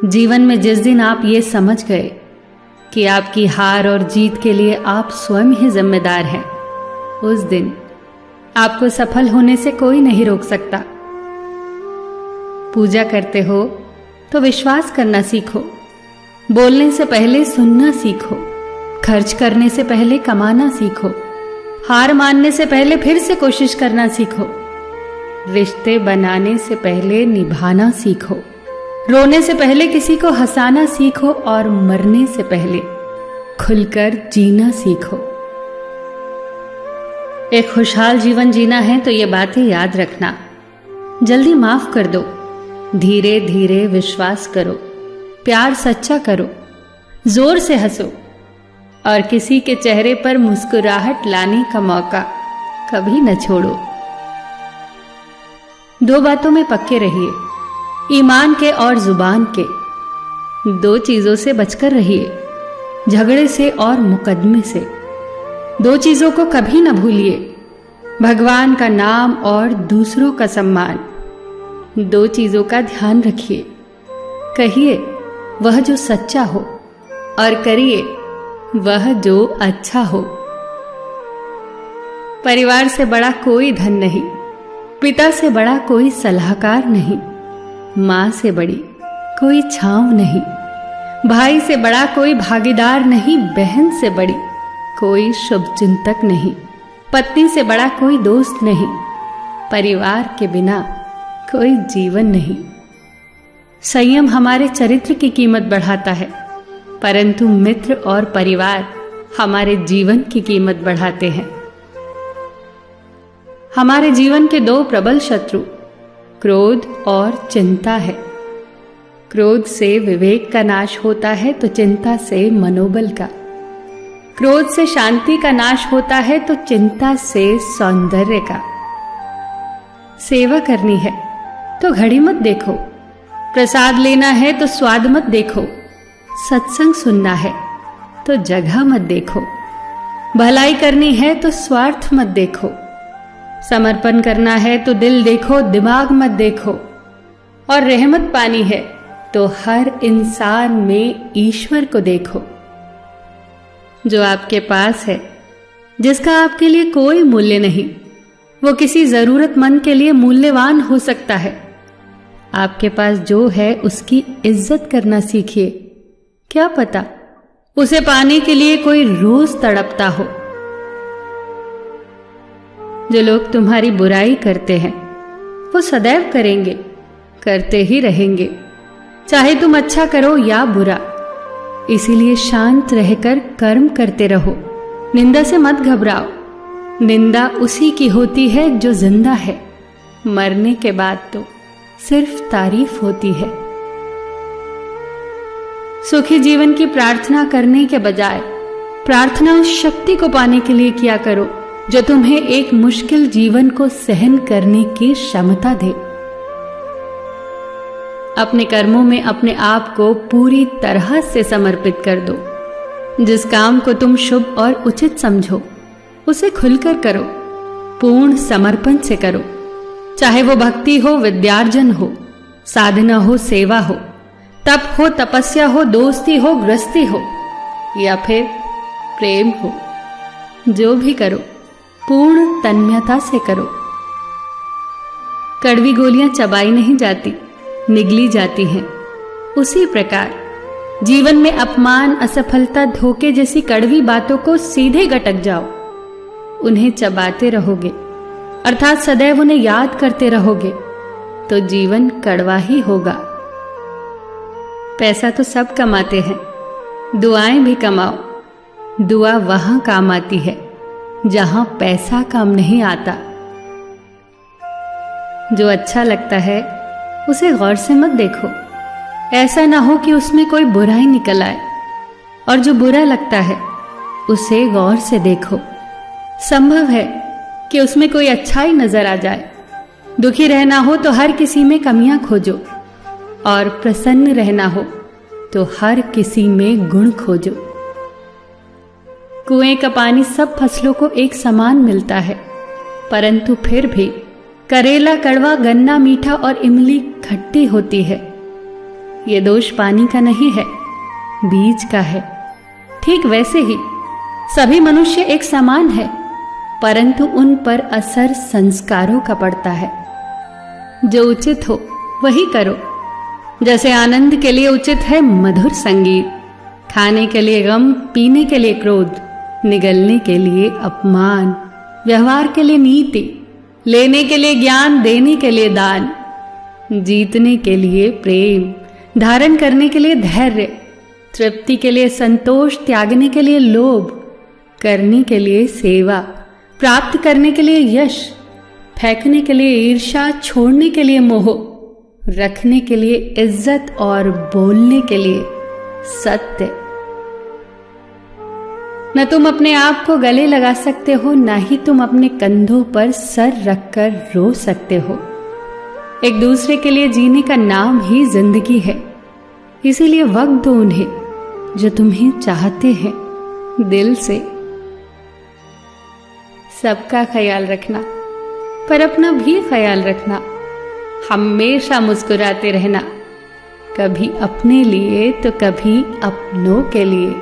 जीवन में जिस दिन आप ये समझ गए कि आपकी हार और जीत के लिए आप स्वयं ही जिम्मेदार हैं, उस दिन आपको सफल होने से कोई नहीं रोक सकता। पूजा करते हो तो विश्वास करना सीखो, बोलने से पहले सुनना सीखो, खर्च करने से पहले कमाना सीखो, हार मानने से पहले फिर से कोशिश करना सीखो, रिश्ते बनाने से पहले निभाना सीखो, रोने से पहले किसी को हंसाना सीखो और मरने से पहले खुलकर जीना सीखो। एक खुशहाल जीवन जीना है तो ये बातें याद रखना। जल्दी माफ कर दो, धीरे धीरे विश्वास करो, प्यार सच्चा करो, जोर से हंसो और किसी के चेहरे पर मुस्कुराहट लाने का मौका कभी न छोड़ो। दो बातों में पक्के रहिए, ईमान के और जुबान के। दो चीजों से बचकर रहिए, झगड़े से और मुकदमे से। दो चीजों को कभी न भूलिए, भगवान का नाम और दूसरों का सम्मान। दो चीजों का ध्यान रखिए, कहिए वह जो सच्चा हो और करिए वह जो अच्छा हो। परिवार से बड़ा कोई धन नहीं, पिता से बड़ा कोई सलाहकार नहीं, मां से बड़ी कोई छांव नहीं, भाई से बड़ा कोई भागीदार नहीं, बहन से बड़ी कोई शुभचिंतक नहीं, पत्नी से बड़ा कोई दोस्त नहीं, परिवार के बिना कोई जीवन नहीं। संयम हमारे चरित्र की कीमत बढ़ाता है, परंतु मित्र और परिवार हमारे जीवन की कीमत बढ़ाते हैं। हमारे जीवन के दो प्रबल शत्रु क्रोध और चिंता है। क्रोध से विवेक का नाश होता है तो चिंता से मनोबल का। क्रोध से शांति का नाश होता है तो चिंता से सौंदर्य का। सेवा करनी है तो घड़ी मत देखो, प्रसाद लेना है तो स्वाद मत देखो, सत्संग सुनना है तो जगह मत देखो, भलाई करनी है तो स्वार्थ मत देखो, समर्पण करना है तो दिल देखो, दिमाग मत देखो, और रहमत पानी है तो हर इंसान में ईश्वर को देखो। जो आपके पास है, जिसका आपके लिए कोई मूल्य नहीं, वो किसी जरूरतमंद के लिए मूल्यवान हो सकता है। आपके पास जो है उसकी इज्जत करना सीखिए, क्या पता उसे पाने के लिए कोई रोज तड़पता हो। जो लोग तुम्हारी बुराई करते हैं वो सदैव करेंगे, करते ही रहेंगे, चाहे तुम अच्छा करो या बुरा। इसीलिए शांत रहकर कर्म करते रहो, निंदा से मत घबराओ। निंदा उसी की होती है जो जिंदा है, मरने के बाद तो सिर्फ तारीफ होती है। सुखी जीवन की प्रार्थना करने के बजाय प्रार्थना उस शक्ति को पाने के लिए किया करो जो तुम्हें एक मुश्किल जीवन को सहन करने की क्षमता दे। अपने कर्मों में अपने आप को पूरी तरह से समर्पित कर दो। जिस काम को तुम शुभ और उचित समझो उसे खुलकर करो, पूर्ण समर्पण से करो। चाहे वो भक्ति हो, विद्यार्जन हो, साधना हो, सेवा हो, तप हो, तपस्या हो, दोस्ती हो, गृहस्थी हो या फिर प्रेम हो, जो भी करो पूर्ण तन्मयता से करो। कड़वी गोलियां चबाई नहीं जाती, निगली जाती हैं। उसी प्रकार जीवन में अपमान, असफलता, धोखे जैसी कड़वी बातों को सीधे गटक जाओ। उन्हें चबाते रहोगे, अर्थात सदैव उन्हें याद करते रहोगे, तो जीवन कड़वा ही होगा। पैसा तो सब कमाते हैं, दुआएं भी कमाओ। दुआ वहां काम आती है जहां पैसा काम नहीं आता। जो अच्छा लगता है उसे गौर से मत देखो, ऐसा ना हो कि उसमें कोई बुराई निकल आए, और जो बुरा लगता है उसे गौर से देखो। संभव है कि उसमें कोई अच्छाई नजर आ जाए। दुखी रहना हो तो हर किसी में कमियां खोजो, और प्रसन्न रहना हो तो हर किसी में गुण खोजो। कुएं का पानी सब फसलों को एक समान मिलता है, परंतु फिर भी करेला कड़वा, गन्ना मीठा और इमली खट्टी होती है। ये दोष पानी का नहीं है, बीज का है। ठीक वैसे ही सभी मनुष्य एक समान है, परंतु उन पर असर संस्कारों का पड़ता है। जो उचित हो वही करो। जैसे आनंद के लिए उचित है मधुर संगीत, खाने के लिए गम, पीने के लिए क्रोध, निगलने के लिए अपमान, व्यवहार के लिए नीति, लेने के लिए ज्ञान, देने के लिए दान, जीतने के लिए प्रेम, धारण करने के लिए धैर्य, तृप्ति के लिए संतोष, त्यागने के लिए लोभ, करने के लिए सेवा, प्राप्त करने के लिए यश, फेंकने के लिए ईर्ष्या, छोड़ने के लिए मोह, रखने के लिए इज्जत और बोलने के लिए सत्य। न तुम अपने आप को गले लगा सकते हो, न ही तुम अपने कंधों पर सर रखकर रो सकते हो। एक दूसरे के लिए जीने का नाम ही जिंदगी है। इसीलिए वक्त दो उन्हें जो तुम्हें चाहते हैं दिल से। सबका ख्याल रखना, पर अपना भी ख्याल रखना। हमेशा मुस्कुराते रहना, कभी अपने लिए तो कभी अपनों के लिए।